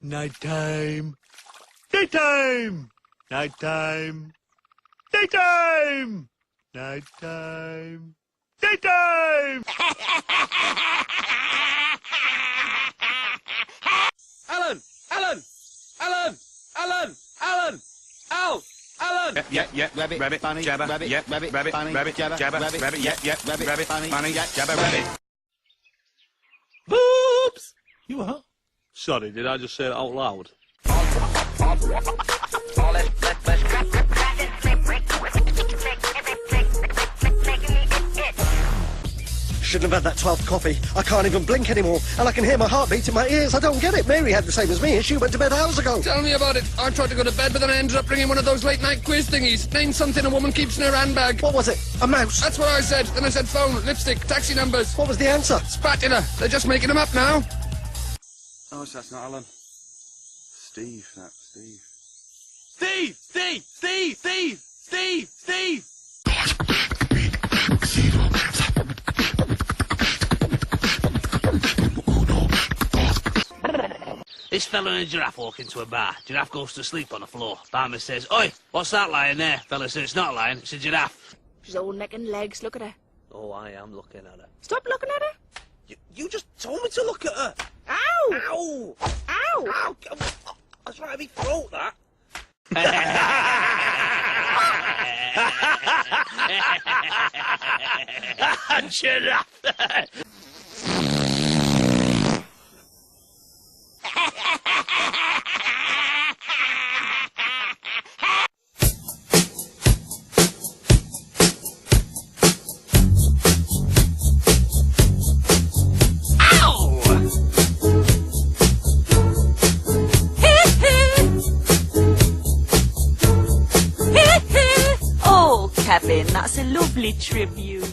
Nighttime. Daytime. Nighttime. Daytime. Nighttime. Daytime. Alan! Alan! Alan! Alan! Alan! Al! Alan! Yeah, rabbit, bunny, jabber, rabbit, bunny, jabber, rabbit, rabbit, bunny, jabber, rabbit. Boops! You what? Sorry, did I just say that out loud? Shouldn't have had that 12th coffee. I can't even blink anymore, and I can hear my heartbeat in my ears. I don't get it. Mary had the same as me, and she went to bed hours ago. Tell me about it. I tried to go to bed, but then I ended up bringing one of those late-night quiz thingies. Name something a woman keeps in her handbag. What was it? A mouse? That's what I said. Then I said phone, lipstick, taxi numbers. What was the answer? Spatula. They're just making them up now. Oh, that's not Alan. Steve, that's Steve. Steve! Steve! Steve! Steve! Steve! Steve! This fella and a giraffe walk into a bar. Giraffe goes to sleep on the floor. Barman says, "Oi, what's that lying there?" Fella says, "It's not a lion, it's a giraffe." She's all neck and legs. Look at her. Oh, I am looking at her. Stop looking at her. You just told me to look at her. Ow! Ow! Ow! Ow! That's right, me throat, that. Giraffe! Oh, Kevin, that's a lovely tribute.